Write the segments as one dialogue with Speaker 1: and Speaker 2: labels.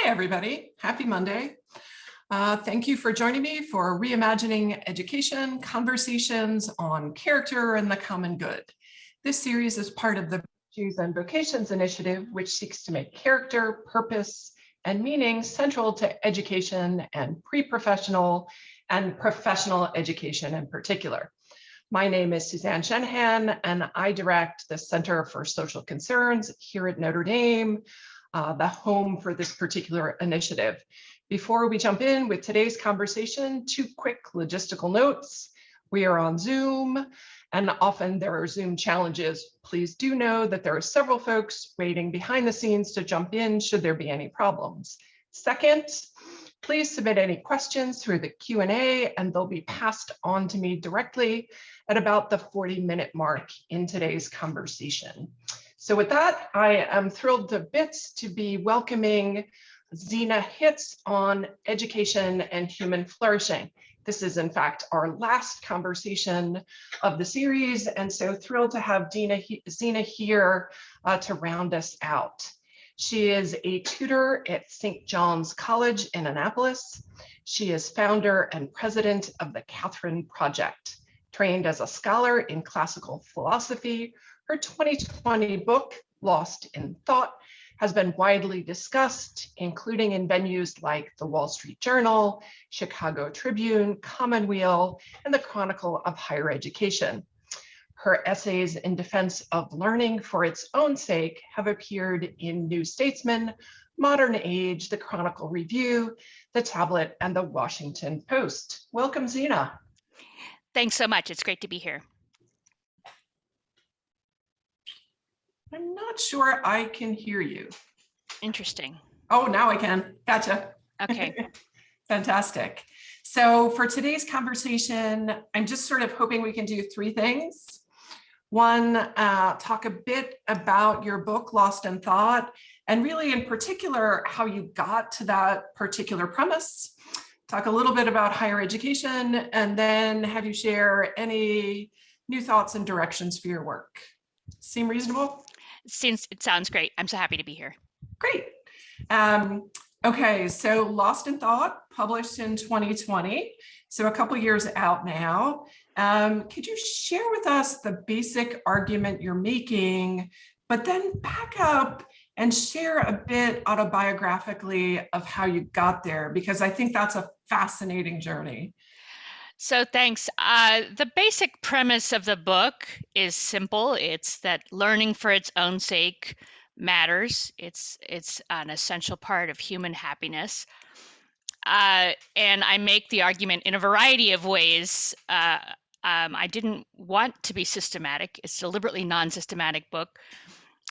Speaker 1: Hi, everybody. Happy Monday. Thank you for joining me for Reimagining Education, Conversations on Character and the Common Good. This series is part of the Virtues and Vocations initiative, which seeks to make character, purpose, and meaning central to education and pre-professional and professional education in particular. My name is Suzanne Shanahan, and I direct the Center for Social Concerns here at Notre Dame, the home for this particular initiative. Before we jump in with today's conversation, two quick logistical notes. We are on Zoom, and often there are Zoom challenges. Please do know that there are several folks waiting behind the scenes to jump in should there be any problems. Second, please submit any questions through the Q&A, and they'll be passed on to me directly at about the 40-minute mark in today's conversation. So with that, I am thrilled to bits to be welcoming Zena Hitz on education and human flourishing. This is in fact our last conversation of the series, and so thrilled to have Zena here to round us out. She is a tutor at St. John's College in Annapolis. She is founder and president of the Catherine Project. Trained as a scholar in classical philosophy, her 2020 book, Lost in Thought, has been widely discussed, including in venues like the Wall Street Journal, Chicago Tribune, Commonweal, and the Chronicle of Higher Education. Her essays in defense of learning for its own sake have appeared in New Statesman, Modern Age, the Chronicle Review, the Tablet, and the Washington Post. Welcome, Zena.
Speaker 2: Thanks so much. It's great to be here.
Speaker 1: I'm not sure I can hear you.
Speaker 2: Interesting.
Speaker 1: Oh, now I can. Gotcha.
Speaker 2: Okay.
Speaker 1: Fantastic. So for today's conversation, I'm just sort of hoping we can do three things. One, talk a bit about your book, Lost in Thought, and really in particular, how you got to that particular premise. Talk a little bit about higher education, and then have you share any new thoughts and directions for your work. Seem reasonable?
Speaker 2: It sounds great. I'm so happy to be here.
Speaker 1: Great. Okay, so Lost in Thought, published in 2020, so a couple years out now. Could you share with us the basic argument you're making, but then back up and share a bit autobiographically of how you got there, because I think that's a fascinating journey.
Speaker 2: So thanks. The basic premise of the book is simple. It's that learning for its own sake matters. It's an essential part of human happiness. And I make the argument in a variety of ways. I didn't want to be systematic. It's a deliberately non-systematic book.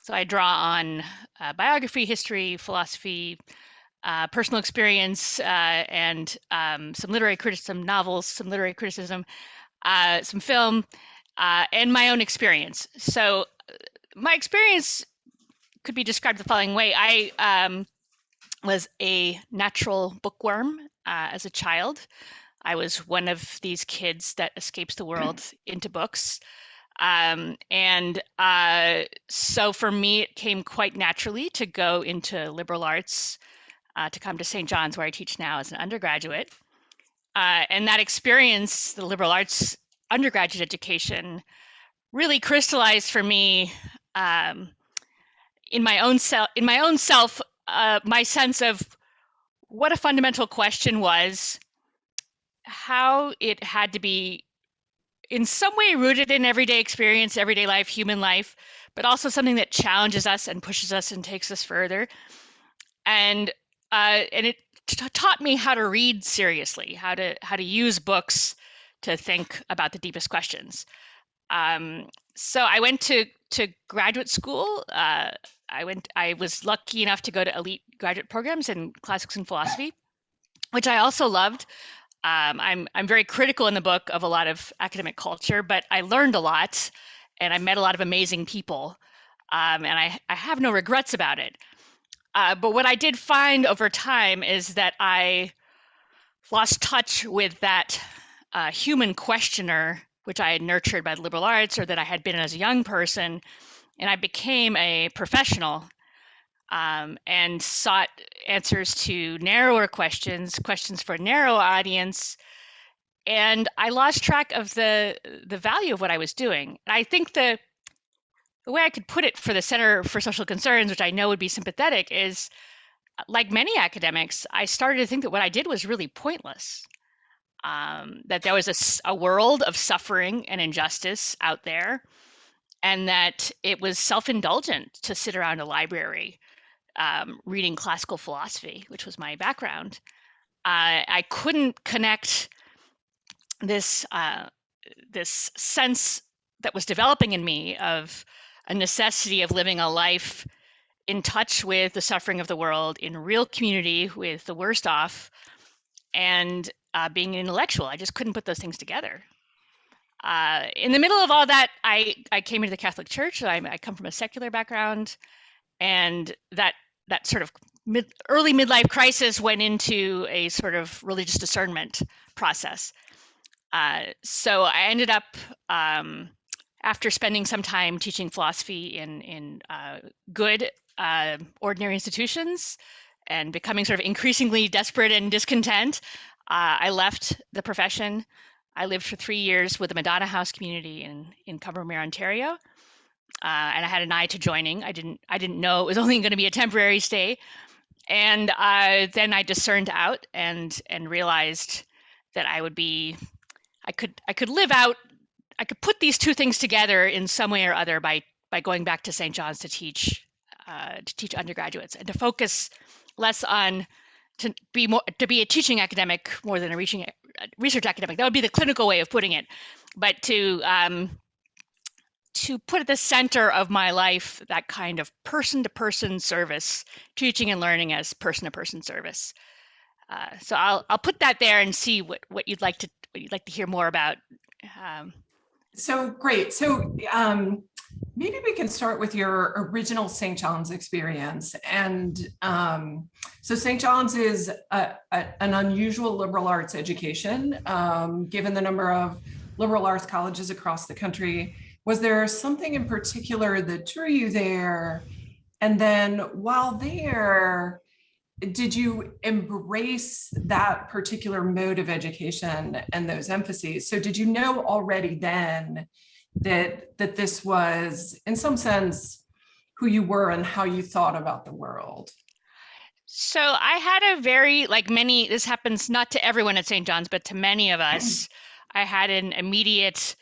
Speaker 2: So I draw on biography, history, philosophy, personal experience, and some literary criticism, novels, some literary criticism, some film, and my own experience. So my experience could be described the following way. I was a natural bookworm as a child. I was one of these kids that escapes the world into books. So for me, it came quite naturally to go into liberal arts, to come to St. John's, where I teach now as an undergraduate. And that experience, the liberal arts undergraduate education, really crystallized for me in my own self, my sense of what a fundamental question was, how it had to be in some way rooted in everyday experience, everyday life, human life, but also something that challenges us and pushes us and takes us further. And it taught me how to read seriously, how to use books to think about the deepest questions. So I went to graduate school. I was lucky enough to go to elite graduate programs in classics and philosophy, which I also loved. I'm very critical in the book of a lot of academic culture, but I learned a lot, and I met a lot of amazing people, and I have no regrets about it. But what I did find over time is that I lost touch with that human questioner, which I had nurtured by the liberal arts, or that I had been as a young person, and I became a professional. and sought answers to narrower questions for a narrow audience. And I lost track of the value of what I was doing. And I think the way I could put it for the Center for Social Concerns, which I know would be sympathetic, is like many academics, I started to think that what I did was really pointless. That there was a world of suffering and injustice out there, and that it was self-indulgent to sit around a library reading classical philosophy, which was my background. I couldn't connect this sense that was developing in me of a necessity of living a life in touch with the suffering of the world, in real community with the worst off, and being an intellectual. I just couldn't put those things together. In the middle of all that, I came into the Catholic Church. I come from a secular background, and that sort of early midlife crisis went into a sort of religious discernment process. So I ended up, after spending some time teaching philosophy in good ordinary institutions and becoming sort of increasingly desperate and discontent, I left the profession. I lived for 3 years with the Madonna House community in Combermere, Ontario, and I had an eye to joining. I didn't know it was only going to be a temporary stay, and then I discerned out and realized that I could live out. I could put these two things together in some way or other by going back to St. John's to teach undergraduates and to focus less on to be a teaching academic more than a research academic. That would be the clinical way of putting it, but to put at the center of my life that kind of person-to-person service, teaching and learning as person-to-person service. So I'll put that there and see what you'd like to hear more about.
Speaker 1: So great. So maybe we can start with your original St. John's experience. And so St. John's is an unusual liberal arts education, given the number of liberal arts colleges across the country. Was there something in particular that drew you there? And then while there, did you embrace that particular mode of education and those emphases? So did you know already then that this was, in some sense, who you were and how you thought about the world?
Speaker 2: So I had a very, like many, this happens not to everyone at St. John's, but to many of us, I had an immediate,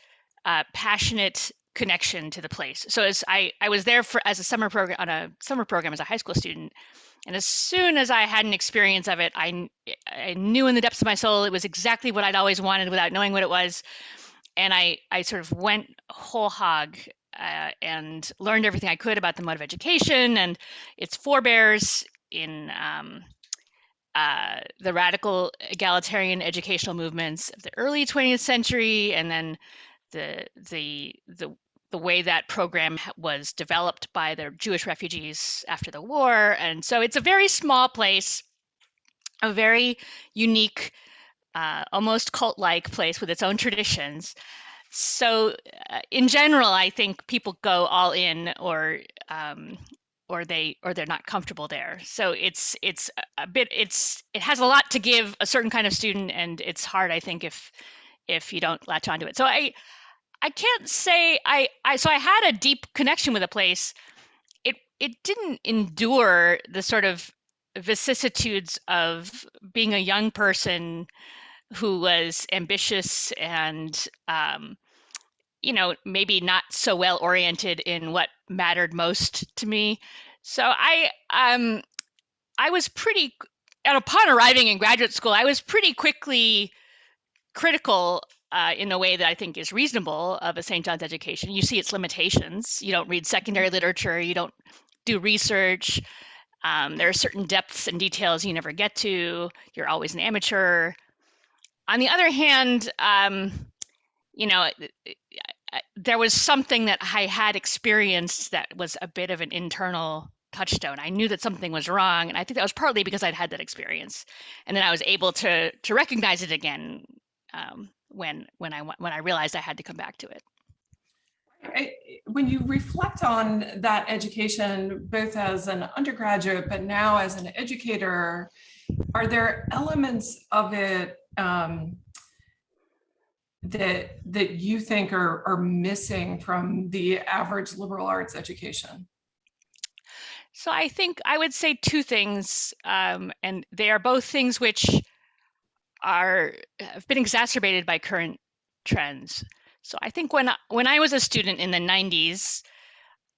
Speaker 2: passionate connection to the place. So as I was there as a summer program, as a high school student. And as soon as I had an experience of it, I knew in the depths of my soul it was exactly what I'd always wanted without knowing what it was. And I sort of went whole hog and learned everything I could about the mode of education and its forebears in the radical egalitarian educational movements of the early 20th century, and then the way that program was developed by the Jewish refugees after the war. And so it's a very small place, a very unique, almost cult-like place with its own traditions. So in general, I think people go all in or they're not comfortable there. So it has a lot to give a certain kind of student, and it's hard, I think, if you don't latch onto it. So I can't say so I had a deep connection with a place. It didn't endure the sort of vicissitudes of being a young person who was ambitious and maybe not so well oriented in what mattered most to me. So I was pretty, and upon arriving in graduate school, I was pretty quickly critical in a way that I think is reasonable of a St. John's education. You see its limitations. You don't read secondary literature. You don't do research. There are certain depths and details you never get to. You're always an amateur. On the other hand, there was something that I had experienced that was a bit of an internal touchstone. I knew that something was wrong, and I think that was partly because I'd had that experience, and then I was able to recognize it again when I realized I had to come back to it.
Speaker 1: When you reflect on that education, both as an undergraduate, but now as an educator, are there elements of it that you think are missing from the average liberal arts education?
Speaker 2: So I think I would say two things, and they are both things which have been exacerbated by current trends. So I think when I was a student in the 90s,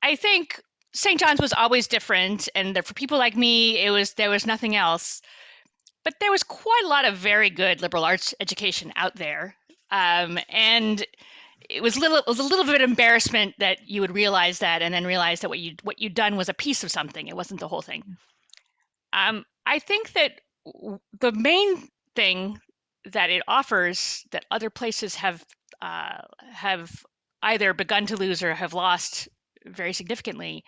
Speaker 2: I think St. John's was always different, and for people like me, there was nothing else. But there was quite a lot of very good liberal arts education out there, and it was a little bit of embarrassment that you would realize that, and then realize that what you'd done was a piece of something. It wasn't the whole thing. I think that the main thing that it offers that other places have either begun to lose or have lost very significantly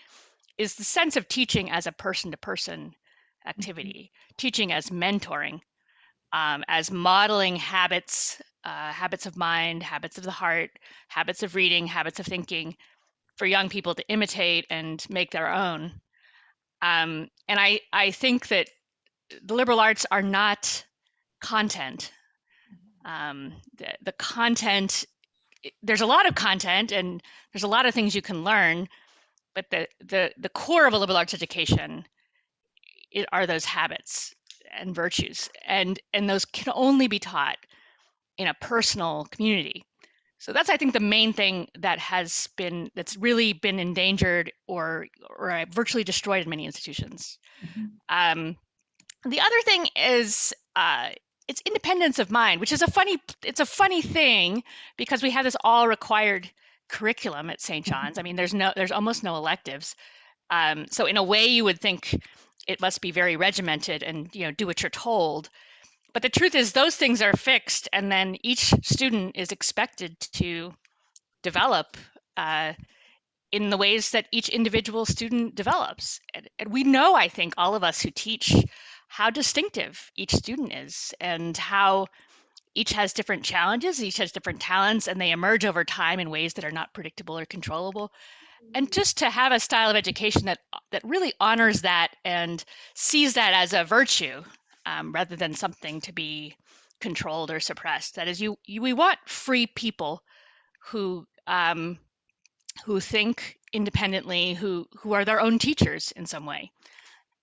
Speaker 2: is the sense of teaching as a person-to-person activity, teaching as mentoring, as modeling habits, habits of mind, habits of the heart, habits of reading, habits of thinking for young people to imitate and make their own. And I think that the liberal arts are not content. The content, there's a lot of content and there's a lot of things you can learn, but the core of a liberal arts education are those habits and virtues, and those can only be taught in a personal community. So that's, I think, the main thing that's really been endangered or virtually destroyed in many institutions.
Speaker 1: Mhm.
Speaker 2: The other thing is it's independence of mind, which is a funny thing because we have this all required curriculum at St. John's. I mean, there's almost no electives. So in a way, you would think it must be very regimented and do what you're told. But the truth is, those things are fixed, and then each student is expected to develop in the ways that each individual student develops. And we know, I think, all of us who teach, how distinctive each student is and how each has different challenges, each has different talents, and they emerge over time in ways that are not predictable or controllable. And just to have a style of education that really honors that and sees that as a virtue rather than something to be controlled or suppressed. That is, we want free people who think independently, who are their own teachers in some way.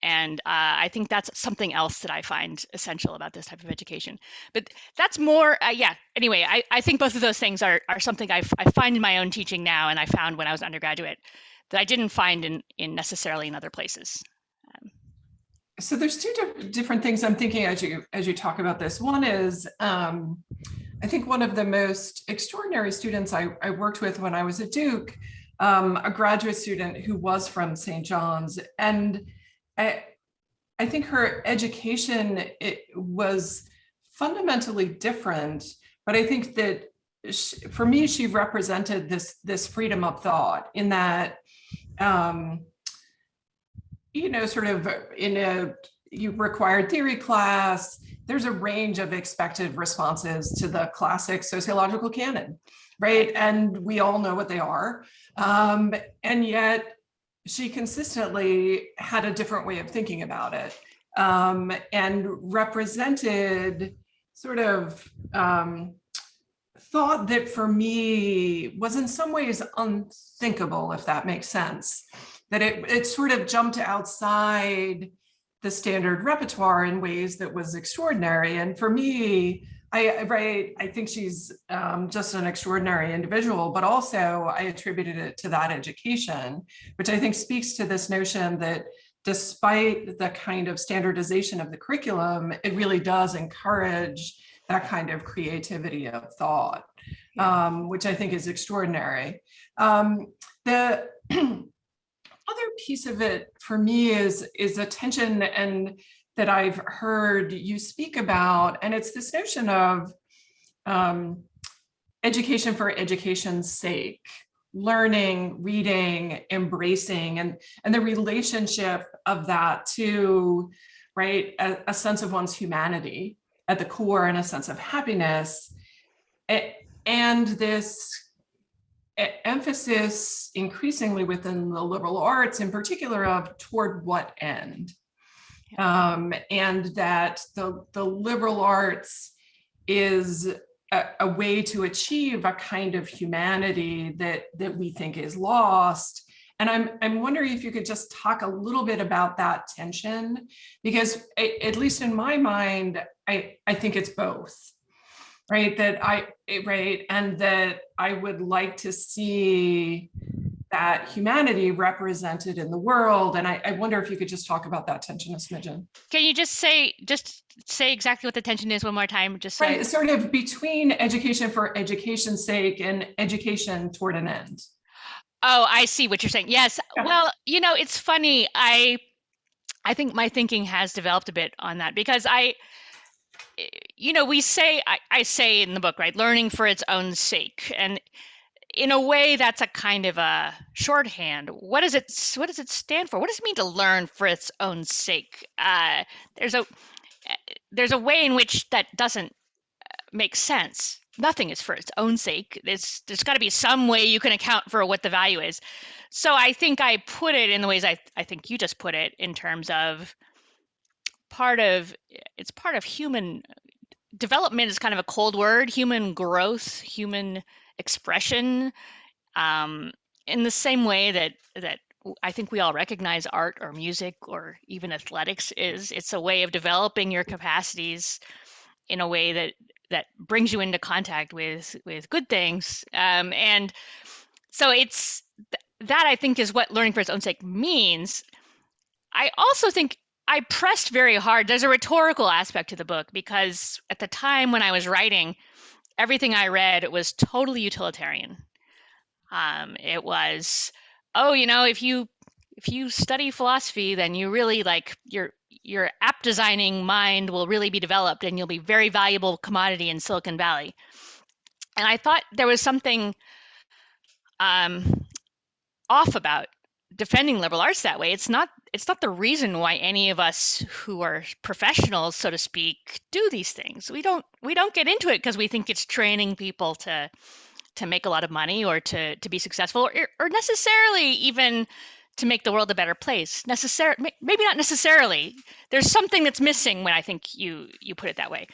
Speaker 2: And I think that's something else that I find essential about this type of education. But that's more, anyway, I think both of those things are something I find in my own teaching now, and I found when I was an undergraduate that I didn't find in necessarily in other places.
Speaker 1: So there's two different things I'm thinking as you talk about this. One is, I think one of the most extraordinary students I worked with when I was at Duke, a graduate student who was from St. John's, and I think her education was fundamentally different, but I think that for me, she represented this freedom of thought in that, sort of you required theory class, there's a range of expected responses to the classic sociological canon, right? And we all know what they are. And yet she consistently had a different way of thinking about it, and represented sort of thought that for me was in some ways unthinkable, if that makes sense. That it sort of jumped outside the standard repertoire in ways that was extraordinary. And for me, I think she's just an extraordinary individual, but also I attributed it to that education, which I think speaks to this notion that despite the kind of standardization of the curriculum, it really does encourage that kind of creativity of thought, which I think is extraordinary. The other piece of it for me is attention, and that I've heard you speak about, and it's this notion of education for education's sake, learning, reading, embracing, and the relationship of that to, right, a sense of one's humanity at the core, and a sense of happiness, and emphasis increasingly within the liberal arts, in particular, of toward what end, and that the liberal arts is a way to achieve a kind of humanity that we think is lost. And I'm wondering if you could just talk a little bit about that tension, because at least in my mind, I think it's both. Right, and that I would like to see that humanity represented in the world. And I wonder if you could just talk about that tension a smidgen.
Speaker 2: Can you just say exactly what the tension is one more time? Just so
Speaker 1: right, sort of between education for education's sake and education toward an end.
Speaker 2: Oh, I see what you're saying. Yes. Yeah. Well, it's funny. I think my thinking has developed a bit on that, because I say in the book, right, learning for its own sake. And in a way, that's a kind of a shorthand. What does it stand for? What does it mean to learn for its own sake? There's a way in which that doesn't make sense. Nothing is for its own sake. There's got to be some way you can account for what the value is. So I think I put it in the ways I think you just put it, in terms of it's part of human development is kind of a cold word, human growth, human expression, in the same way that I think we all recognize art or music or even athletics it's a way of developing your capacities in a way that brings you into contact with good things. And so it's that, I think, is what learning for its own sake means. I also think I pressed very hard. There's a rhetorical aspect to the book, because at the time when I was writing, everything I read was totally utilitarian. It was, if you study philosophy, then you really your app designing mind will really be developed, and you'll be very valuable commodity in Silicon Valley. And I thought there was something off about defending liberal arts that way. It's not the reason why any of us who are professionals, so to speak, do these things. We don't get into it because we think it's training people to make a lot of money, or to be successful, or necessarily even to make the world a better place. Maybe not necessarily. There's something that's missing when I think you put it that way.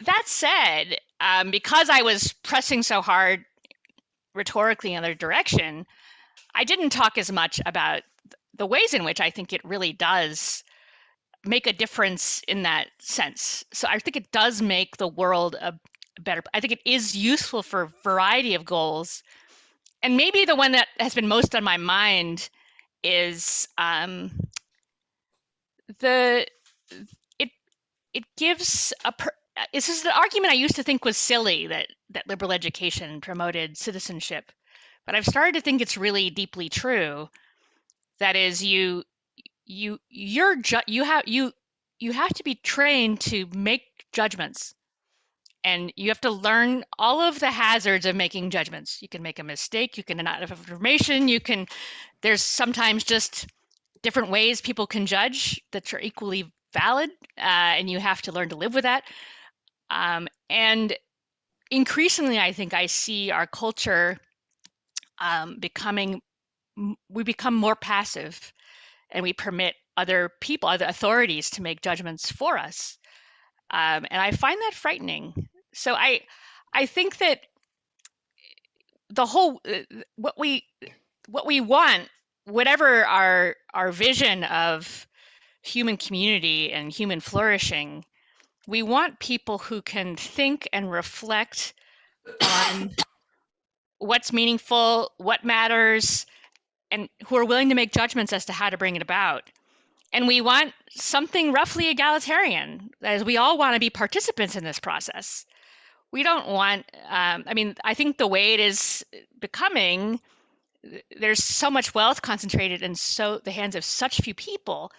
Speaker 2: That said, because I was pressing so hard rhetorically in the other direction, I didn't talk as much about the ways in which I think it really does make a difference in that sense. So I think it does make the world a better. I think it is useful for a variety of goals. And maybe the one that has been most on my mind is it gives this is an argument I used to think was silly, that liberal education promoted citizenship, but I've started to think it's really deeply true. That is, you have to be trained to make judgments, and you have to learn all of the hazards of making judgments. You can make a mistake, you can not have information, there's sometimes just different ways people can judge that are equally valid, and you have to learn to live with that. And increasingly, I think I see our culture we become more passive, and we permit other people, other authorities, to make judgments for us. And I find that frightening. So I think that the whole what we want, whatever our vision of human community and human flourishing, we want people who can think and reflect on what's meaningful, what matters, and who are willing to make judgments as to how to bring it about. And we want something roughly egalitarian, as we all want to be participants in this process. We don't want, I think the way it is becoming, there's so much wealth concentrated in the hands of such few people,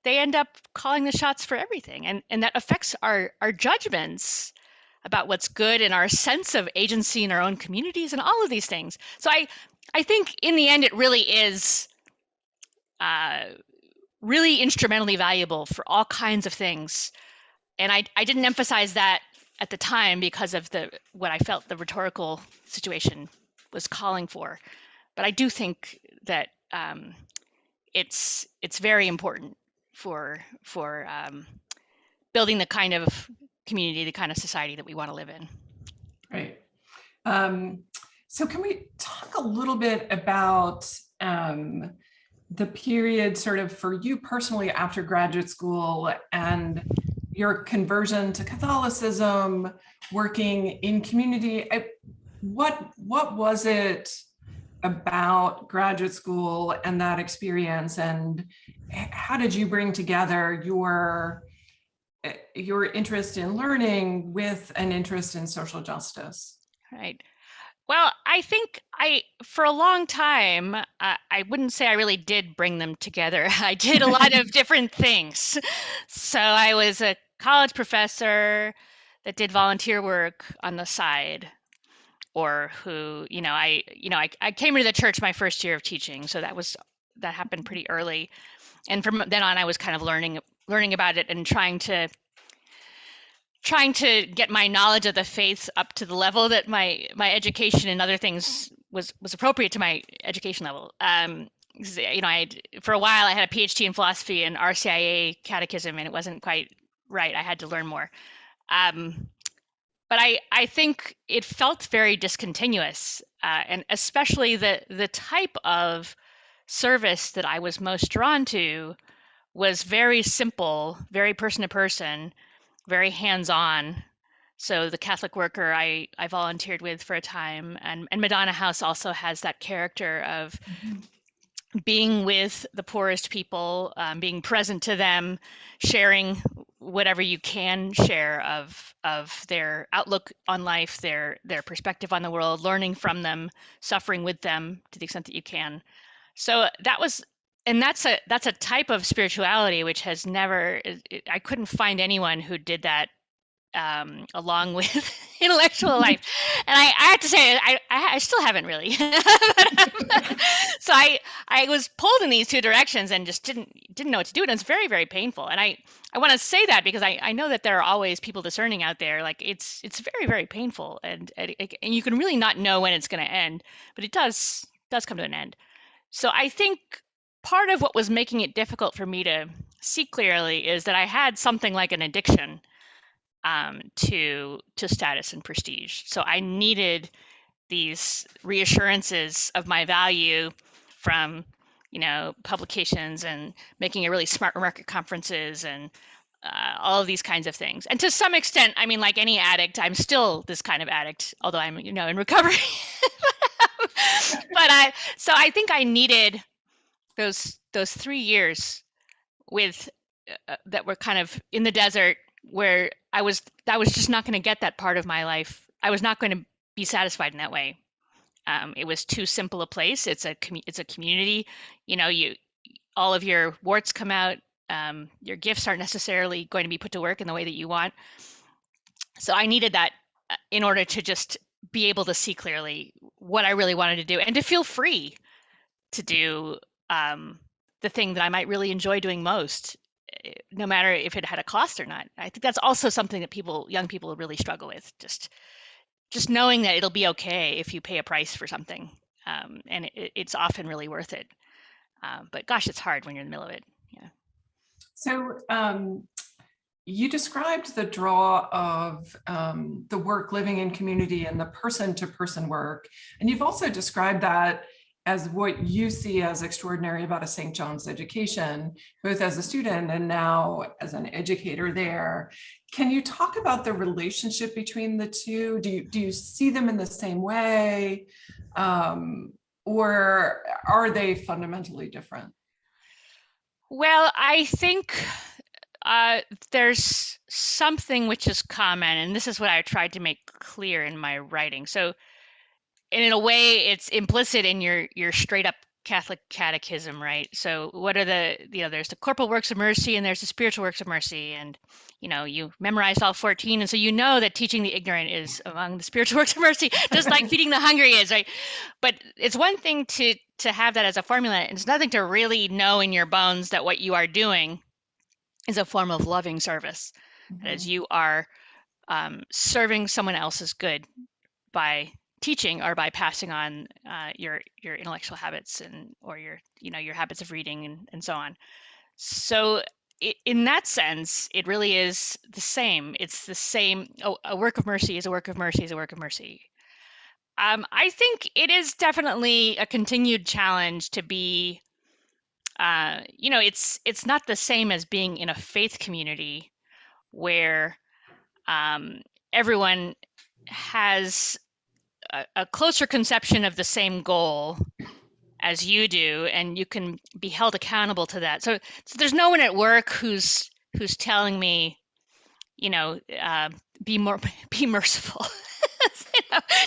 Speaker 2: they end up calling the shots for everything. And that affects our judgments about what's good and our sense of agency in our own communities and all of these things. So I think in the end, it really is really instrumentally valuable for all kinds of things. And I didn't emphasize that at the time because of what I felt the rhetorical situation calling for. But I do think that it's very important for building the kind of community, the kind of society that we want to live in.
Speaker 1: Right. So can we talk a little bit about the period sort of for you personally after graduate school and your conversion to Catholicism, working in community? What was it about graduate school and that experience, and how did you bring together your interest in learning with an interest in social justice?
Speaker 2: Right. Well, I think for a long time, I wouldn't say I really did bring them together. I did a lot of different things. So I was a college professor that did volunteer work on the side, or who, I came into the church my first year of teaching. So that happened pretty early. And from then on, I was kind of learning about it and trying to get my knowledge of the faith up to the level that my education and other things was appropriate to my education level. For a while I had a PhD in philosophy and RCIA catechism, and it wasn't quite right. I had to learn more. But I think it felt very discontinuous, and especially the type of service that I was most drawn to was very simple, very person to person, very hands-on. So the Catholic worker I volunteered with for a time, and Madonna House also has that character of being with the poorest people, being present to them, sharing whatever you can share of their outlook on life, their perspective on the world, learning from them, suffering with them to the extent that you can. So that's a type of spirituality which has never, I couldn't find anyone who did that along with intellectual life. And I have to say, I still haven't really. So I was pulled in these two directions and just didn't know what to do. And it's very, very painful. And I want to say that because I know that there are always people discerning out there. Like it's very, very painful. And you can really not know when it's going to end, but it does come to an end. So I think part of what was making it difficult for me to see clearly is that I had something like an addiction to status and prestige. So I needed these reassurances of my value from, publications and making a really smart remark at conferences and all of these kinds of things. And to some extent, I mean, like any addict, I'm still this kind of addict, although I'm, in recovery. So I think I needed those 3 years with that were kind of in the desert, where I was just not going to get that part of my life. I was not going to be satisfied in that way. It was too simple a place. It's a community. All of your warts come out. Your gifts aren't necessarily going to be put to work in the way that you want. So I needed that in order to just be able to see clearly what I really wanted to do and to feel free to do the thing that I might really enjoy doing most, no matter if it had a cost or not. I think that's also something that young people really struggle with, just knowing that it'll be okay if you pay a price for something, and it's often really worth it. But gosh, it's hard when you're in the middle of it. Yeah.
Speaker 1: So you described the draw of the work living in community and the person-to-person work, and you've also described that as what you see as extraordinary about a St. John's education, both as a student and now as an educator there. Can you talk about the relationship between the two? Do you see them in the same way, or are they fundamentally different?
Speaker 2: Well, I think there's something which is common, and this is what I tried to make clear in my writing. So, and in a way, it's implicit in your straight up Catholic catechism, right? So what are there's the corporal works of mercy and there's the spiritual works of mercy. And, you memorized all 14. And so you know that teaching the ignorant is among the spiritual works of mercy, just like feeding the hungry is, right? But it's one thing to have that as a formula. And it's nothing to really know in your bones that what you are doing is a form of loving service, as you are serving someone else's good by teaching or by passing on your intellectual habits or your habits of reading and so on. So in that sense, it really is the same. It's the same. Oh, a work of mercy is a work of mercy is a work of mercy. I think it is definitely a continued challenge to be, it's not the same as being in a faith community where everyone has a closer conception of the same goal as you do, and you can be held accountable to that. So there's no one at work who's telling me, be merciful.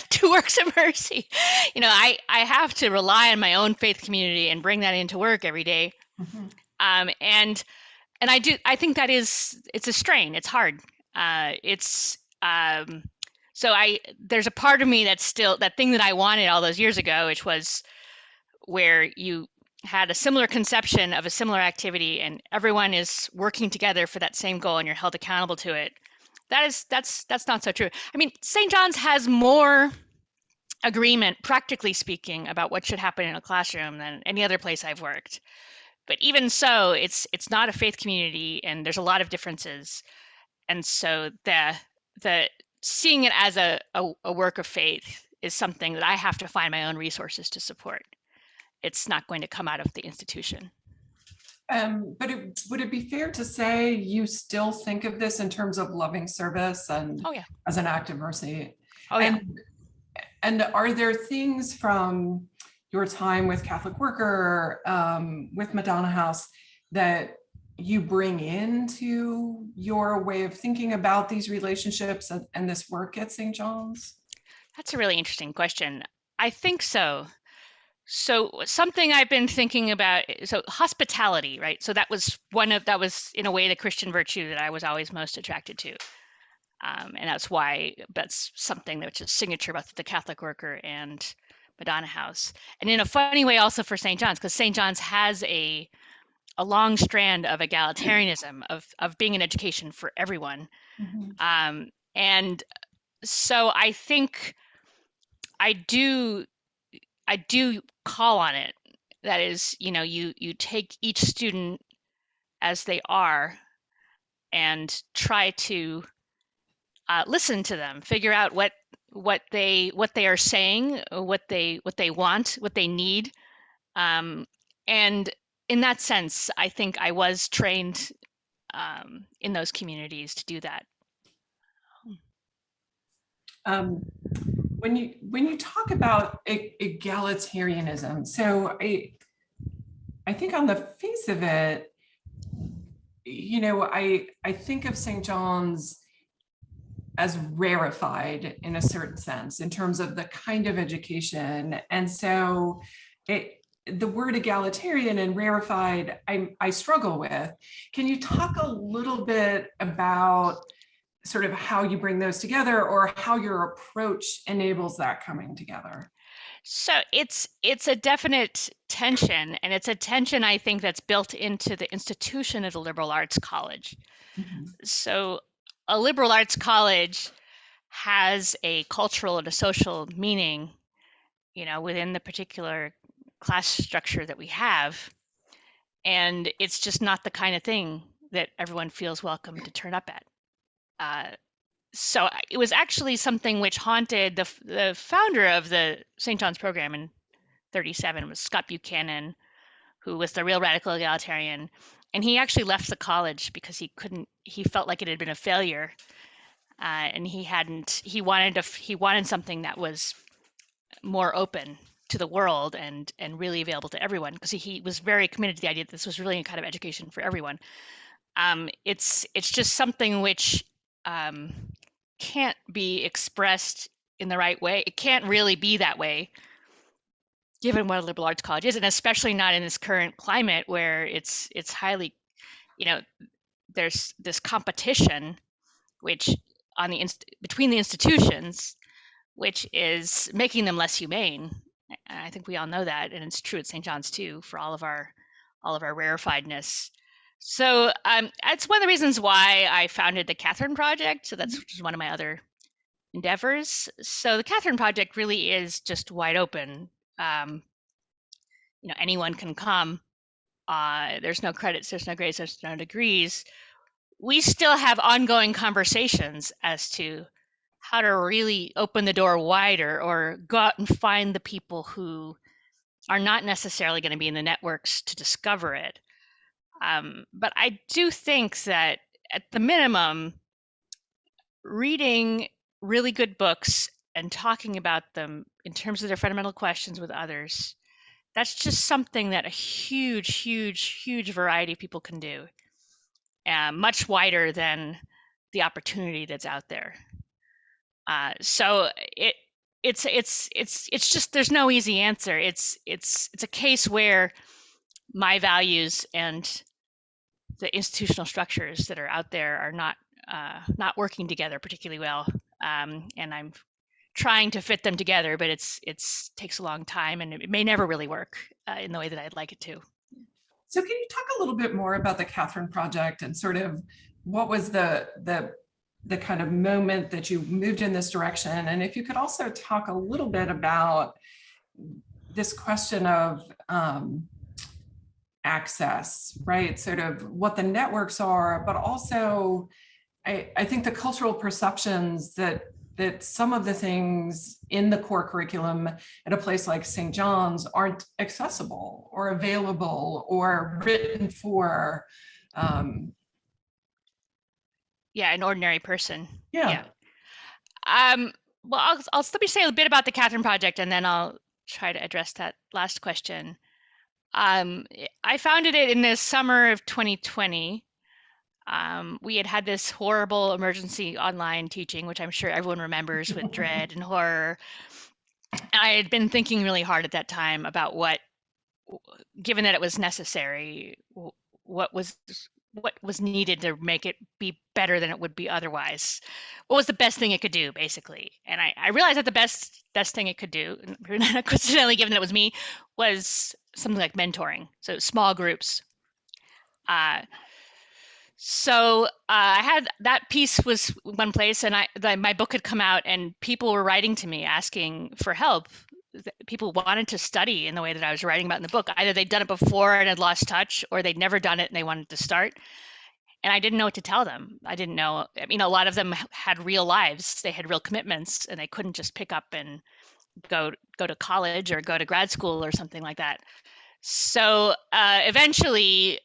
Speaker 2: Two works of mercy. I have to rely on my own faith community and bring that into work every day.
Speaker 1: Mhm.
Speaker 2: And I think that it's a strain. It's hard. There's a part of me that's still that thing that I wanted all those years ago, which was where you had a similar conception of a similar activity and everyone is working together for that same goal and you're held accountable to it. That's not so true. I mean, St. John's has more agreement, practically speaking, about what should happen in a classroom than any other place I've worked. But even so, it's not a faith community and there's a lot of differences. And so the seeing it as a work of faith is something that I have to find my own resources to support. It's not going to come out of the institution.
Speaker 1: But would it be fair to say you still think of this in terms of loving service and
Speaker 2: Oh, yeah.
Speaker 1: as an act of mercy?
Speaker 2: Oh, yeah.
Speaker 1: And are there things from your time with Catholic Worker, with Madonna House, that you bring into your way of thinking about these relationships and this work at St. John's?
Speaker 2: That's a really interesting question. I think so. So something I've been thinking about, so hospitality, right? So that was in a way the Christian virtue that I was always most attracted to. And that's something which is signature about the Catholic Worker and Madonna House. And in a funny way also for St. John's, because St. John's has a long strand of egalitarianism, of being an education for everyone.
Speaker 1: Mm-hmm.
Speaker 2: And so I think I do call on it. That is, you take each student as they are and try to listen to them, figure out what they are saying, what they want, what they need. And in that sense, I think I was trained in those communities to do that.
Speaker 1: When you talk about egalitarianism, so I think on the face of it, I think of St. John's as rarefied in a certain sense in terms of the kind of education. And so the word egalitarian and rarefied, I struggle with. Can you talk a little bit about sort of how you bring those together or how your approach enables that coming together?
Speaker 2: So it's a definite tension, and it's a tension I think that's built into the institution of the liberal arts college.
Speaker 1: Mm-hmm.
Speaker 2: So a liberal arts college has a cultural and a social meaning, within the particular class structure that we have. And it's just not the kind of thing that everyone feels welcome to turn up at. So it was actually something which haunted the founder of the St. John's program in 1937 was Scott Buchanan, who was the real radical egalitarian. And he actually left the college because he felt like it had been a failure. And he wanted something that was more open to the world and really available to everyone, because he was very committed to the idea that this was really a kind of education for everyone. It's just something which can't be expressed in the right way. It can't really be that way, given what a liberal arts college is, and especially not in this current climate where it's highly, there's this competition, which between the institutions, which is making them less humane. And I think we all know that, and it's true at St. John's too, for all of our rarefiedness. So it's one of the reasons why I founded the Catherine Project. So that's one of my other endeavors. So the Catherine Project really is just wide open. Anyone can come. There's no credits, there's no grades, there's no degrees. We still have ongoing conversations as to how to really open the door wider or go out and find the people who are not necessarily going to be in the networks to discover it. But I do think that at the minimum, reading really good books and talking about them in terms of their fundamental questions with others, that's just something that a huge, huge, huge variety of people can do, much wider than the opportunity that's out there. So it's just, there's no easy answer. It's a case where my values and the institutional structures that are out there are not working together particularly well, and I'm trying to fit them together, but it's takes a long time, and it may never really work in the way that I'd like it to.
Speaker 1: So can you talk a little bit more about the Catherine Project and sort of what was the kind of moment that you moved in this direction? And if you could also talk a little bit about this question of access, right? Sort of what the networks are, but also I think the cultural perceptions that some of the things in the core curriculum at a place like St. John's aren't accessible or available or written for.
Speaker 2: Yeah, an ordinary person.
Speaker 1: Yeah.
Speaker 2: Well, let me say a bit about the Catherine Project, and then I'll try to address that last question. I founded it in the summer of 2020. We had this horrible emergency online teaching, which I'm sure everyone remembers with dread and horror. I had been thinking really hard at that time about given that it was necessary, what was needed to make it be better than it would be otherwise. What was the best thing it could do, basically? And I realized that the best thing it could do, coincidentally, given that it was me, was something like mentoring, so small groups. So I had that piece was one place, and my book had come out, and people were writing to me asking for help. People wanted to study in the way that I was writing about in the book. Either they'd done it before and had lost touch, or they'd never done it and they wanted to start. And I didn't know what to tell them. I didn't know. I mean, a lot of them had real lives. They had real commitments, and they couldn't just pick up and go to college or go to grad school or something like that. So eventually,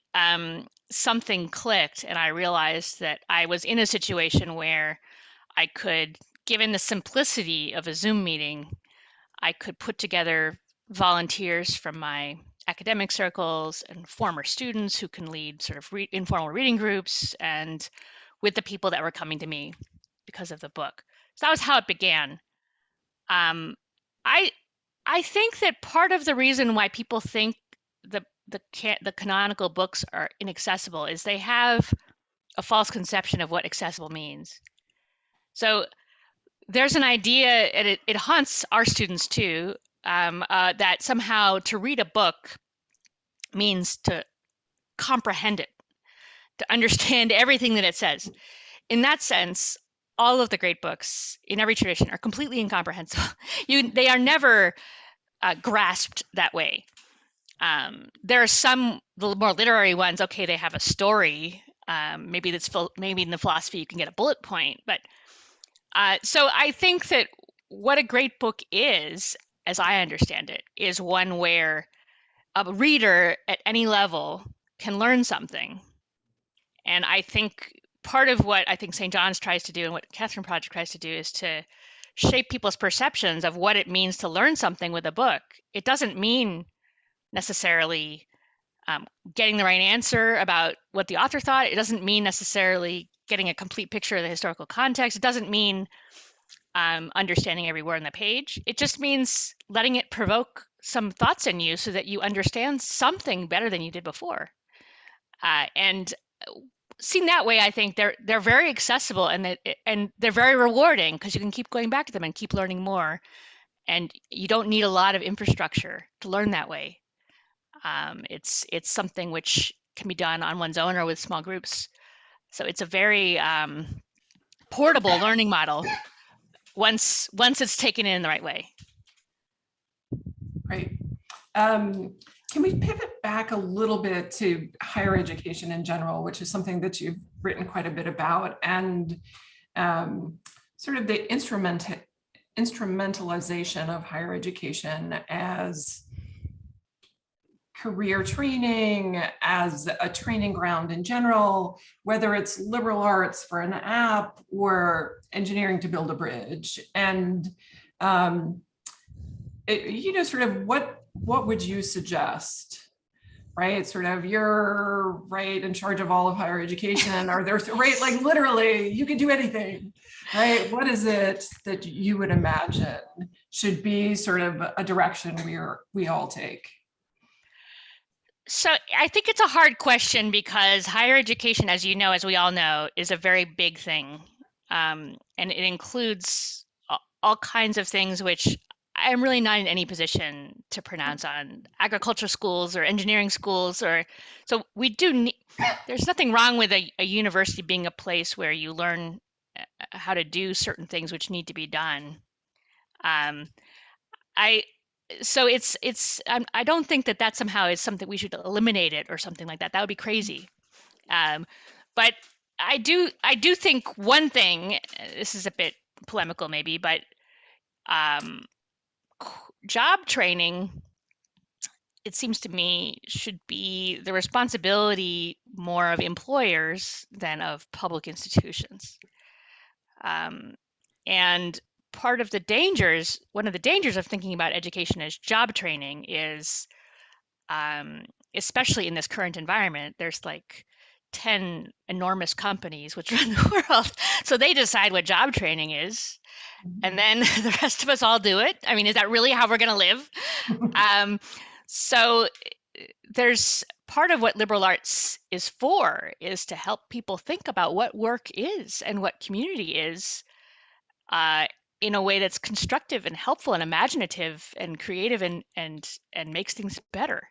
Speaker 2: something clicked, and I realized that I was in a situation where I could, given the simplicity of a Zoom meeting, I could put together volunteers from my academic circles and former students who can lead sort of informal reading groups, and with the people that were coming to me because of the book. So that was how it began. I think that part of the reason why people think the canonical books are inaccessible is they have a false conception of what accessible means. So there's an idea, and it haunts our students too, that somehow to read a book means to comprehend it, to understand everything that it says. In that sense, all of the great books in every tradition are completely incomprehensible. They are never grasped that way. There are some, the more literary ones, okay, they have a story. Maybe in the philosophy you can get a bullet point, but so I think that what a great book is, as I understand it, is one where a reader at any level can learn something. And I think part of what I think St. John's tries to do and what Catherine Project tries to do is to shape people's perceptions of what it means to learn something with a book. It doesn't mean necessarily getting the right answer about what the author thought. It doesn't mean necessarily getting a complete picture of the historical context. It doesn't mean understanding every word on the page. It just means letting it provoke some thoughts in you so that you understand something better than you did before. And seen that way, I think they're very accessible, and they're very rewarding because you can keep going back to them and keep learning more. And you don't need a lot of infrastructure to learn that way. It's something which can be done on one's own or with small groups. So it's a very portable learning model once it's taken in the right way.
Speaker 1: Great. Can we pivot back a little bit to higher education in general, which is something that you've written quite a bit about, and sort of the instrumentalization of higher education as career training, as a training ground in general, whether it's liberal arts for an app or engineering to build a bridge. And sort of what would you suggest, right? Sort of you're right in charge of all of higher education, or there's right, like literally you can do anything, right? What is it that you would imagine should be sort of a direction we all take?
Speaker 2: So I think it's a hard question because higher education, as you know, as we all know, is a very big thing. And it includes all kinds of things which I'm really not in any position to pronounce on. Agriculture schools or engineering schools, so we do need, there's nothing wrong with a university being a place where you learn how to do certain things which need to be done. I don't think that somehow is something we should eliminate it or something like that. That would be crazy. But I do think one thing, this is a bit polemical maybe, but job training, it seems to me, should be the responsibility more of employers than of public institutions. And one of the dangers of thinking about education as job training is, especially in this current environment, there's like 10 enormous companies which run the world. So they decide what job training is. And then the rest of us all do it. I mean, is that really how we're going to live? So there's part of what liberal arts is to help people think about what work is and what community is in a way that's constructive and helpful and imaginative and creative and makes things better.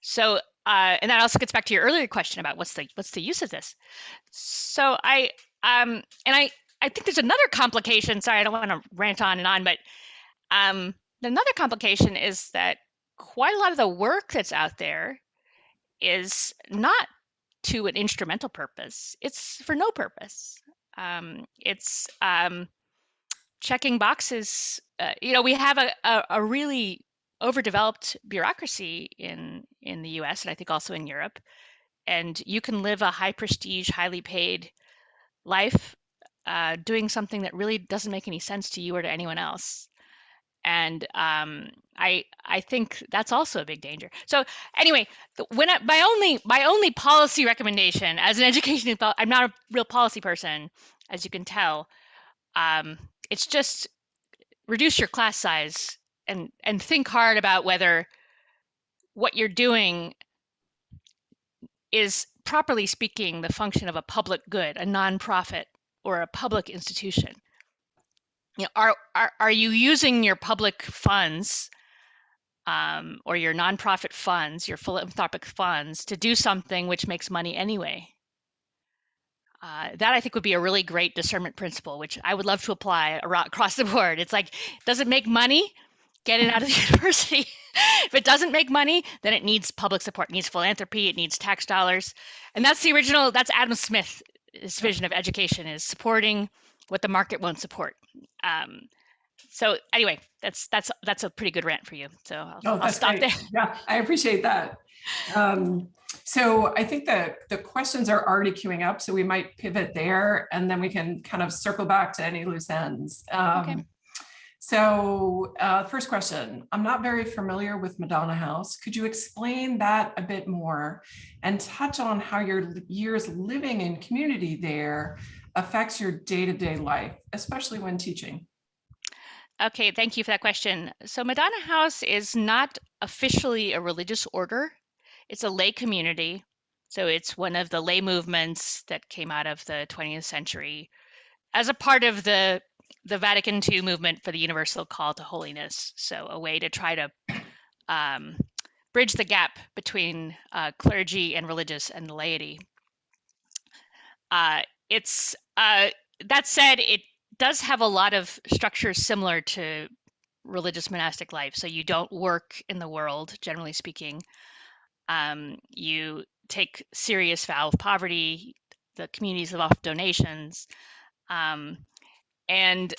Speaker 2: So and that also gets back to your earlier question about what's the use of this. So I think there's another complication. Sorry, I don't want to rant on and on, but another complication is that quite a lot of the work that's out there is not to an instrumental purpose. It's for no purpose. It's checking boxes. We have a really overdeveloped bureaucracy in the US and I think also in Europe. And you can live a high prestige, highly paid life doing something that really doesn't make any sense to you or to anyone else. And I think that's also a big danger. So anyway, my only policy recommendation as an education, I'm not a real policy person, as you can tell. It's just reduce your class size and think hard about whether what you're doing is, properly speaking, the function of a public good, a nonprofit or a public institution. Are you using your public funds or your nonprofit funds, your philanthropic funds, to do something which makes money anyway? That I think would be a really great discernment principle, which I would love to apply across the board. It's like, does it make money? Get it out of the university. If it doesn't make money, then it needs public support, it needs philanthropy, it needs tax dollars. And that's that's Adam Smith's vision of education, is supporting what the market won't support. So anyway, that's a pretty good rant for you. So I'll stop there.
Speaker 1: Yeah, I appreciate that. So I think that the questions are already queuing up, so we might pivot there and then we can kind of circle back to any loose ends. Okay. So first question, I'm not very familiar with Madonna House. Could you explain that a bit more and touch on how your years living in community there affects your day-to-day life, especially when teaching?
Speaker 2: Okay, thank you for that question. So Madonna House is not officially a religious order. It's a lay community. So it's one of the lay movements that came out of the 20th century as a part of the Vatican II movement for the universal call to holiness. So a way to try to bridge the gap between clergy and religious and the laity. That said, does have a lot of structures similar to religious monastic life. So you don't work in the world, generally speaking. You take serious vow of poverty. The communities live off donations, um, and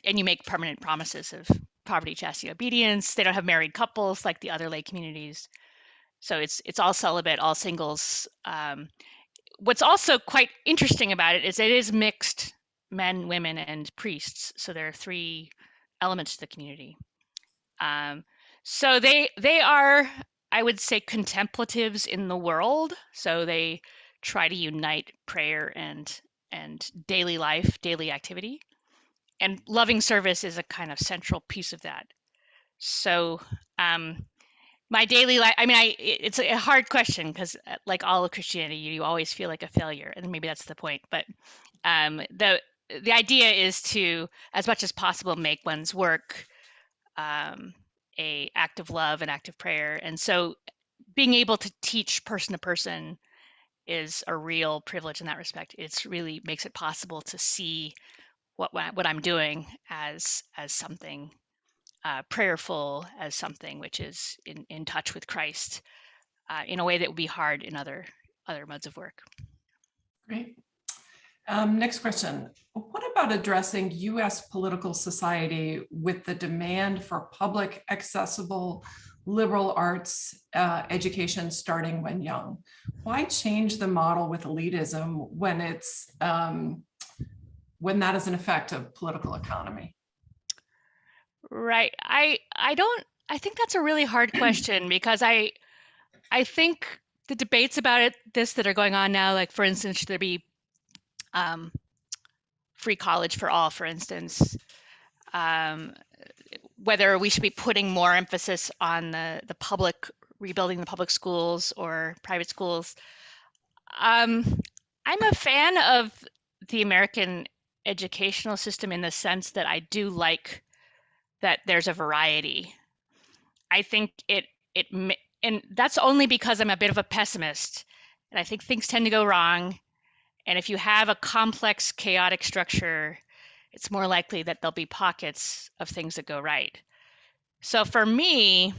Speaker 2: you make permanent promises of poverty, chastity, obedience. They don't have married couples like the other lay communities. So it's all celibate, all singles. What's also quite interesting about it is mixed men, women, and priests. So there are three elements to the community. So they are, I would say, contemplatives in the world. So they try to unite prayer and daily life, daily activity, and loving service is a kind of central piece of that. So my daily life, I mean, it's a hard question because, like all of Christianity, you always feel like a failure, and maybe that's the point. But the idea is to, as much as possible, make one's work a act of love, an act of prayer, and so being able to teach person to person is a real privilege in that respect. It's really makes it possible to see what I'm doing as something prayerful, as something which is in touch with Christ, in a way that would be hard in other modes of work.
Speaker 1: Great. Next question. What about addressing U.S. political society with the demand for public, accessible, liberal arts education starting when young? Why change the model with elitism when it's when that is an effect of political economy?
Speaker 2: Right. I think that's a really hard question because I think the debates about this that are going on now, like for instance, should there be free college for all, for instance, whether we should be putting more emphasis on the public, rebuilding the public schools or private schools. I'm a fan of the American educational system in the sense that I do like that there's a variety. I think and that's only because I'm a bit of a pessimist, and I think things tend to go wrong. And if you have a complex, chaotic structure, it's more likely that there'll be pockets of things that go right. So for me,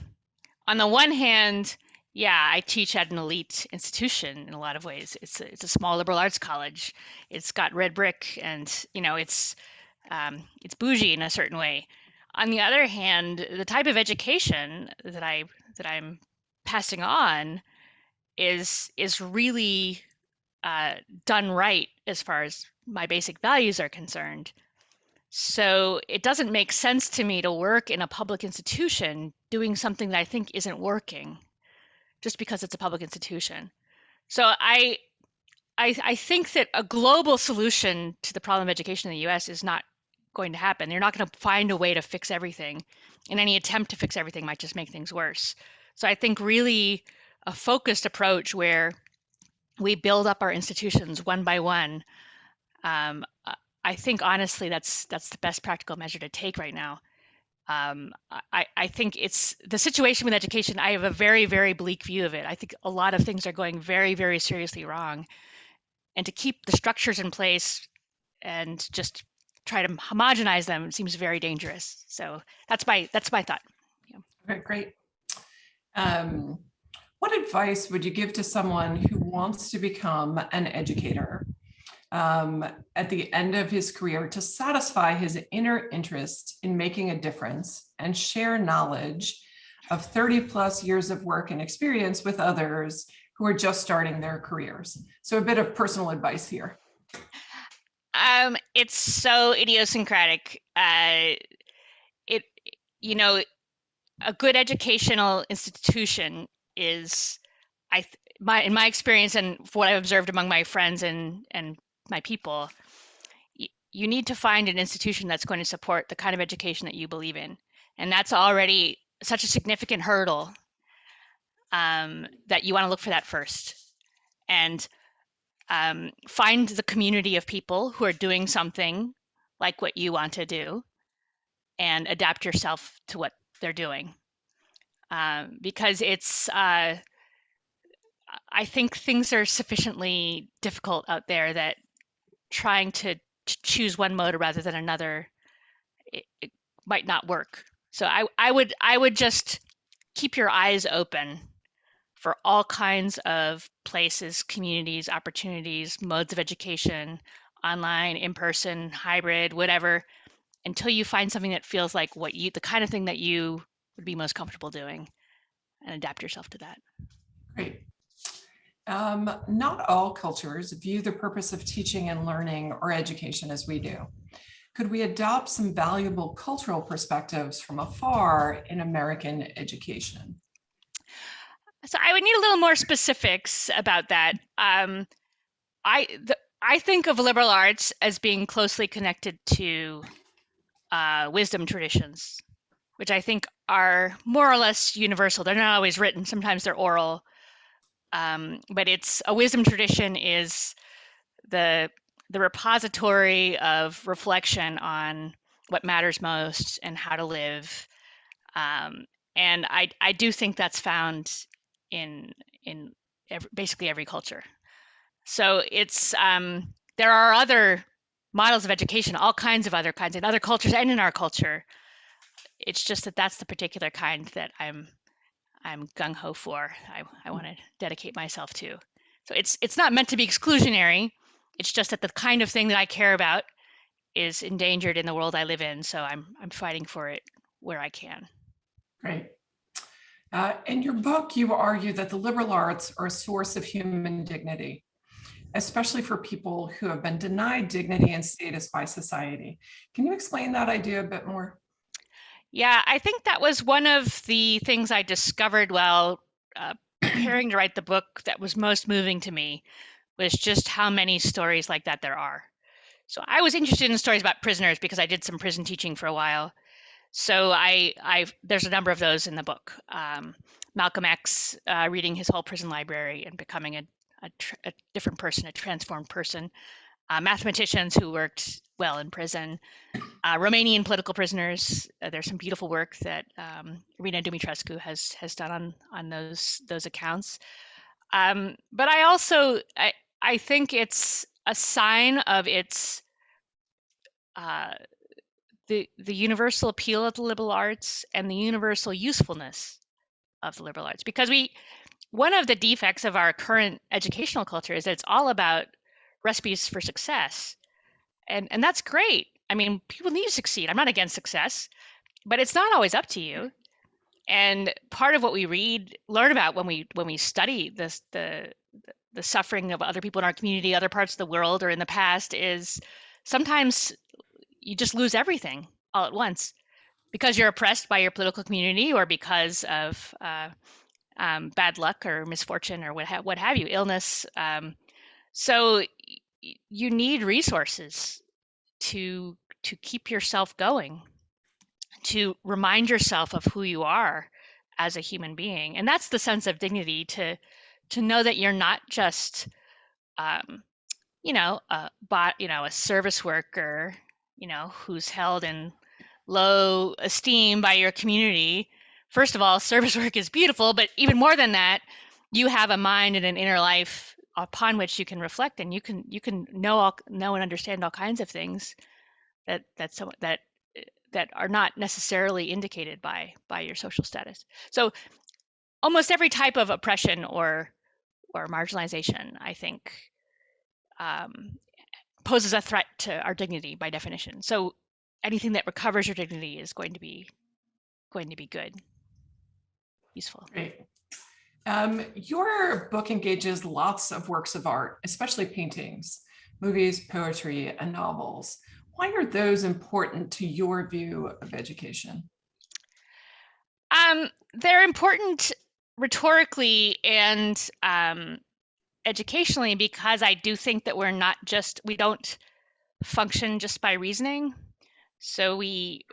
Speaker 2: on the one hand, yeah, I teach at an elite institution in a lot of ways. It's a small liberal arts college. It's got red brick, and it's bougie in a certain way. On the other hand, the type of education that I'm passing on is really done right as far as my basic values are concerned. So it doesn't make sense to me to work in a public institution doing something that I think isn't working just because it's a public institution. So I think that a global solution to the problem of education in the US is not going to happen. They're not going to find a way to fix everything, and any attempt to fix everything might just make things worse. So I think really a focused approach where we build up our institutions one by one. I think honestly that's the best practical measure to take right now. I think it's the situation with education. I have a very, very bleak view of it. I think a lot of things are going very, very seriously wrong, and to keep the structures in place and just try to homogenize them seems very dangerous. So that's my thought. Yeah.
Speaker 1: Okay, great. What advice would you give to someone who wants to become an educator at the end of his career to satisfy his inner interest in making a difference and share knowledge of 30 plus years of work and experience with others who are just starting their careers? So a bit of personal advice here.
Speaker 2: It's so idiosyncratic. A good educational institution is, in my experience and what I've observed among my friends and my people, you need to find an institution that's going to support the kind of education that you believe in, and that's already such a significant hurdle that you want to look for that first, and find the community of people who are doing something like what you want to do, and adapt yourself to what they're doing. Because it's, I think things are sufficiently difficult out there that trying to to choose one mode rather than another, it might not work. So I would just keep your eyes open for all kinds of places, communities, opportunities, modes of education, online, in person, hybrid, whatever, until you find something that feels like the kind of thing that you would be most comfortable doing, and adapt yourself to that.
Speaker 1: Great. Not all cultures view the purpose of teaching and learning or education as we do. Could we adopt some valuable cultural perspectives from afar in American education?
Speaker 2: So I would need a little more specifics about that. I think of liberal arts as being closely connected to wisdom traditions, which I think are more or less universal. They're not always written. Sometimes they're oral. But it's a wisdom tradition is the repository of reflection on what matters most and how to live. And I do think that's found in basically every culture. So it's there are other models of education, all kinds of other kinds in other cultures and in our culture. It's just that that's the particular kind that I'm gung ho for. I want to dedicate myself to. So it's not meant to be exclusionary. It's just that the kind of thing that I care about is endangered in the world I live in. So I'm fighting for it where I can.
Speaker 1: Great. In your book, you argue that the liberal arts are a source of human dignity, especially for people who have been denied dignity and status by society. Can you explain that idea a bit more?
Speaker 2: Yeah, I think that was one of the things I discovered while preparing to write the book that was most moving to me, was just how many stories like that there are. So I was interested in stories about prisoners because I did some prison teaching for a while. So there's a number of those in the book. Malcolm X reading his whole prison library and becoming a different person, a transformed person. Mathematicians who worked well in prison. Romanian political prisoners. There's some beautiful work that Irina Dumitrescu has done on those accounts. But I also I think it's a sign of its the universal appeal of the liberal arts and the universal usefulness of the liberal arts, because one of the defects of our current educational culture is that it's all about recipes for success, and that's great. I mean, people need to succeed. I'm not against success, but it's not always up to you. And part of what we learn about when we study this, the suffering of other people in our community, other parts of the world, or in the past, is sometimes you just lose everything all at once because you're oppressed by your political community, or because of bad luck or misfortune, or what have you, illness. So you need resources to keep yourself going, to remind yourself of who you are as a human being. And that's the sense of dignity, to know that you're not just a service worker, who's held in low esteem by your community. First of all, service work is beautiful, but even more than that, you have a mind and an inner life upon which you can reflect, and you can know and understand all kinds of things that are not necessarily indicated by your social status. So almost every type of oppression or marginalization, I think, poses a threat to our dignity by definition. So anything that recovers your dignity is going to be good, useful.
Speaker 1: Great. Your book engages lots of works of art, especially paintings, movies, poetry, and novels. Why are those important to your view of education?
Speaker 2: They're important rhetorically and educationally, because I do think that we don't function just by reasoning. So we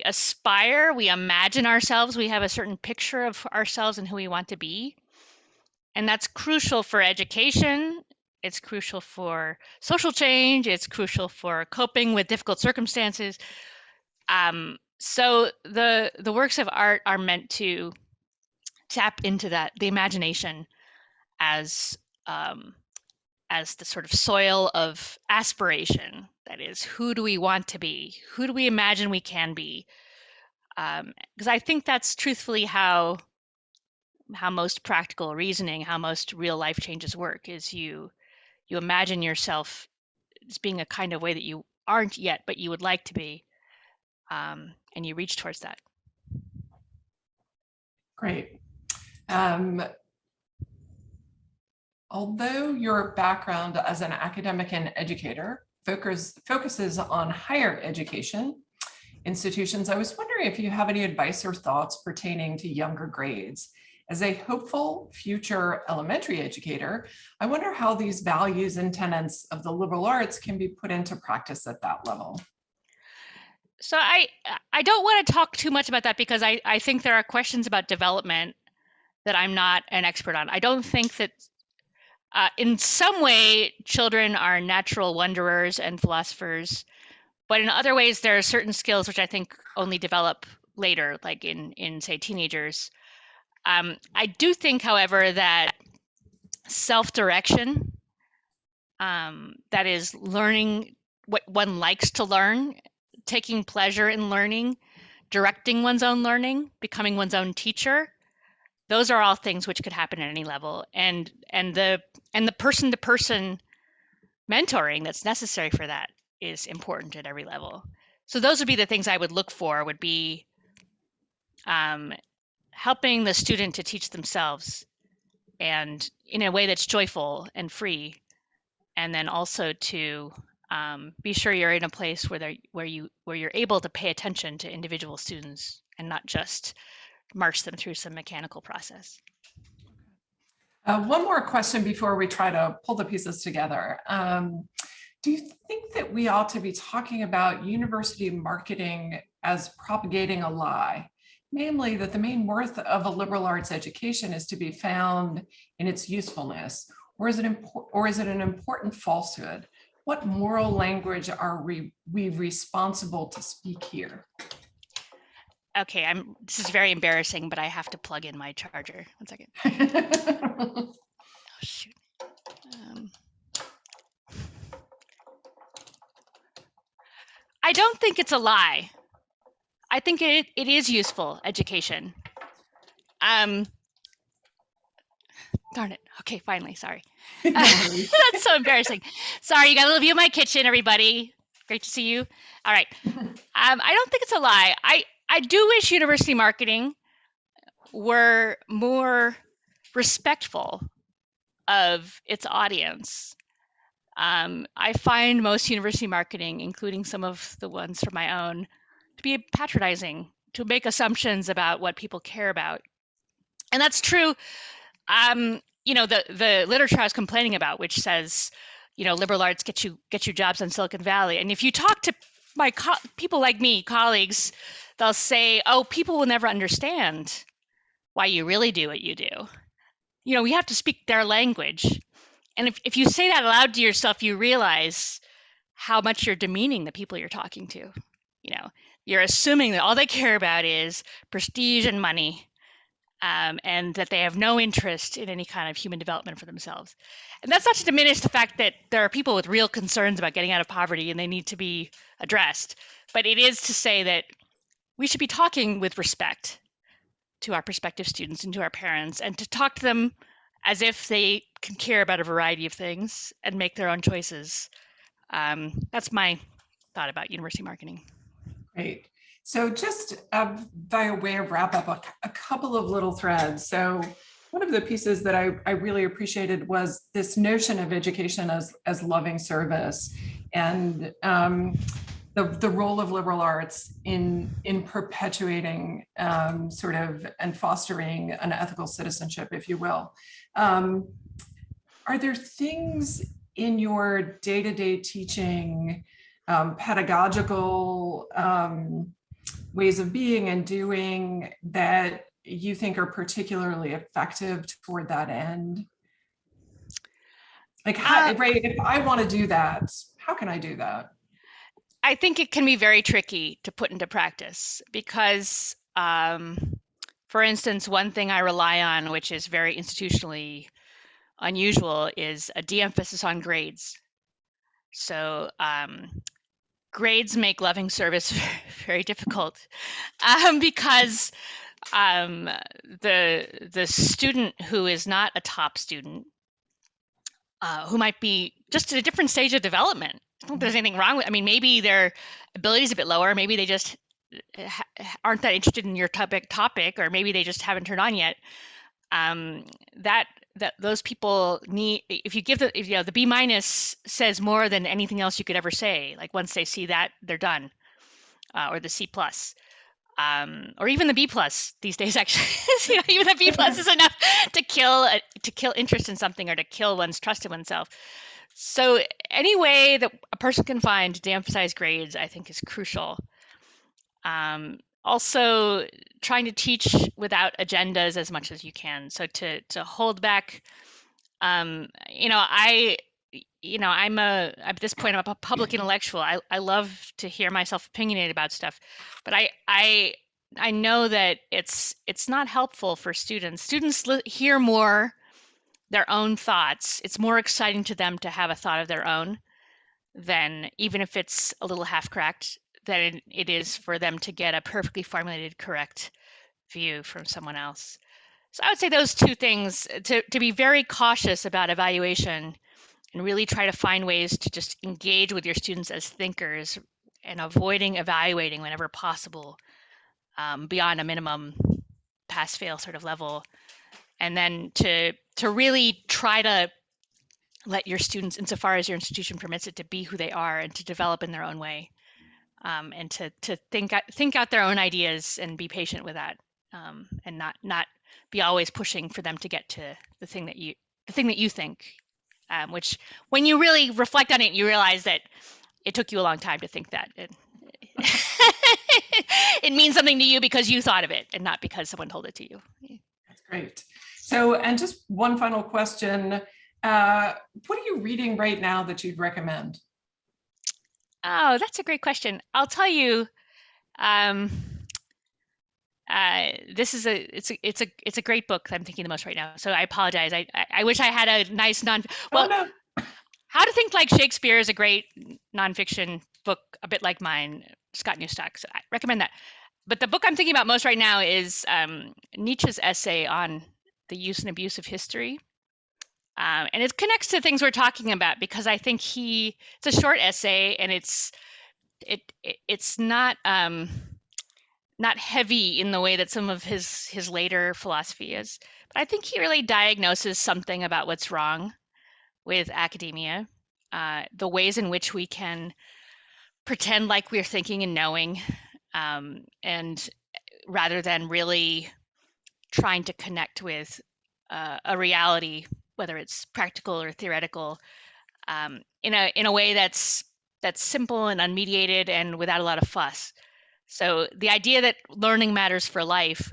Speaker 2: aspire, we imagine ourselves, we have a certain picture of ourselves and who we want to be. And that's crucial for education. It's crucial for social change. It's crucial for coping with difficult circumstances. So the works of art are meant to tap into the imagination as the sort of soil of aspiration, That is, who do we want to be? Who do we imagine we can be? Because I think that's truthfully how most practical reasoning, how most real life changes work, is you imagine yourself as being a kind of way that you aren't yet, but you would like to be, and you reach towards that.
Speaker 1: Great. Although your background as an academic and educator focuses on higher education institutions, I was wondering if you have any advice or thoughts pertaining to younger grades. As a hopeful future elementary educator, I wonder how these values and tenets of the liberal arts can be put into practice at that level.
Speaker 2: So I don't want to talk too much about that, because I think there are questions about development that I'm not an expert on. I don't think that in some way children are natural wanderers and philosophers, but in other ways there are certain skills which I think only develop later, like in say teenagers. I do think, however, that self-direction, that is learning what one likes to learn, taking pleasure in learning, directing one's own learning, becoming one's own teacher, those are all things which could happen at any level. And the person-to-person mentoring that's necessary for that is important at every level. So those would be the things I would look for, would be helping the student to teach themselves, and in a way that's joyful and free, and then also to be sure you're in a place where you're able to pay attention to individual students and not just march them through some mechanical process.
Speaker 1: One more question before we try to pull the pieces together. Do you think that we ought to be talking about university marketing as propagating a lie? Namely, that the main worth of a liberal arts education is to be found in its usefulness, or is it an important falsehood? What moral language are we responsible to speak here?
Speaker 2: Okay, this is very embarrassing, but I have to plug in my charger. 1 second. Oh, shoot. I don't think it's a lie. I think it is useful education. Darn it. Okay, finally, sorry. That's so embarrassing. Sorry, you got a little view of my kitchen, everybody. Great to see you. All right. I don't think it's a lie. I do wish university marketing were more respectful of its audience. I find most university marketing, including some of the ones from my own, to be patronizing, to make assumptions about what people care about. And that's true. The literature I was complaining about, which says, liberal arts get you jobs in Silicon Valley. And if you talk to my people like me, colleagues, they'll say, oh, people will never understand why you really do what you do. We have to speak their language. And if you say that aloud to yourself, you realize how much you're demeaning the people you're talking to. You're assuming that all they care about is prestige and money, and that they have no interest in any kind of human development for themselves. And that's not to diminish the fact that there are people with real concerns about getting out of poverty and they need to be addressed. But it is to say that we should be talking with respect to our prospective students and to our parents, and to talk to them as if they can care about a variety of things and make their own choices. That's my thought about university marketing.
Speaker 1: Great. So just by way of wrap up, a couple of little threads. So one of the pieces that I really appreciated was this notion of education as loving service, and the role of liberal arts in perpetuating sort of and fostering an ethical citizenship, if you will. Are there things in your day-to-day teaching, pedagogical ways of being and doing that you think are particularly effective toward that end? Like, if I want to do that, how can I do that?
Speaker 2: I think it can be very tricky to put into practice because, for instance, one thing I rely on, which is very institutionally unusual, is a de-emphasis on grades. So grades make loving service very difficult, because the student who is not a top student, who might be just at a different stage of development. I don't think there's anything wrong with. I mean, maybe their ability is a bit lower. Maybe they just aren't that interested in your topic, or maybe they just haven't turned on yet. That those people need. If you give the B- says more than anything else you could ever say. Like once they see that, they're done, or the C+. Or even the B+ these days, actually. Even the B+ is enough to kill interest in something, or to kill one's trust in oneself. So any way that a person can find to de-emphasize grades, I think, is crucial. Also, trying to teach without agendas as much as you can. So to hold back. I'm at this point, I'm a public intellectual. I love to hear myself opinionated about stuff, but I know that it's not helpful for students. Students hear more their own thoughts. It's more exciting to them to have a thought of their own, than, even if it's a little half-cracked, than it is for them to get a perfectly formulated, correct view from someone else. So I would say those two things, to be very cautious about evaluation, and really try to find ways to just engage with your students as thinkers, and avoiding evaluating whenever possible, beyond a minimum pass-fail sort of level. And then to really try to let your students, insofar as your institution permits it, to be who they are and to develop in their own way, and to think out their own ideas, and be patient with that, and not be always pushing for them to get to the thing that you think, which, when you really reflect on it, you realize that it took you a long time to think that. It means something to you because you thought of it, and not because someone told it to you.
Speaker 1: That's great. So, and just one final question. What are you reading right now that you'd recommend?
Speaker 2: Oh, that's a great question. I'll tell you. This is it's a great book that I'm thinking the most right now. So I apologize. I wish I had a nice How to Think Like Shakespeare is a great nonfiction book, a bit like mine, Scott Newstock. So I recommend that. But the book I'm thinking about most right now is Nietzsche's essay on the use and abuse of history. And it connects to things we're talking about, because I think it's a short essay, and it's not heavy in the way that some of his later philosophy is. But I think he really diagnoses something about what's wrong with academia, the ways in which we can pretend like we're thinking and knowing, and rather than really trying to connect with a reality, whether it's practical or theoretical, in a way that's simple and unmediated and without a lot of fuss. So the idea that learning matters for life,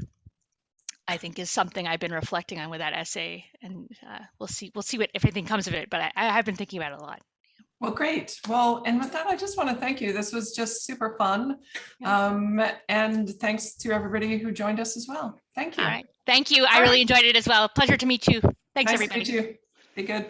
Speaker 2: I think, is something I've been reflecting on with that essay, and we'll see what, if anything comes of it. But I have been thinking about it a lot.
Speaker 1: Well, great. Well, and with that, I just want to thank you. This was just super fun. And thanks to everybody who joined us as well. Thank you.
Speaker 2: All right. Thank you. I really enjoyed it as well. Pleasure to meet you. Thanks,
Speaker 1: nice
Speaker 2: everybody.
Speaker 1: To meet you. Be good.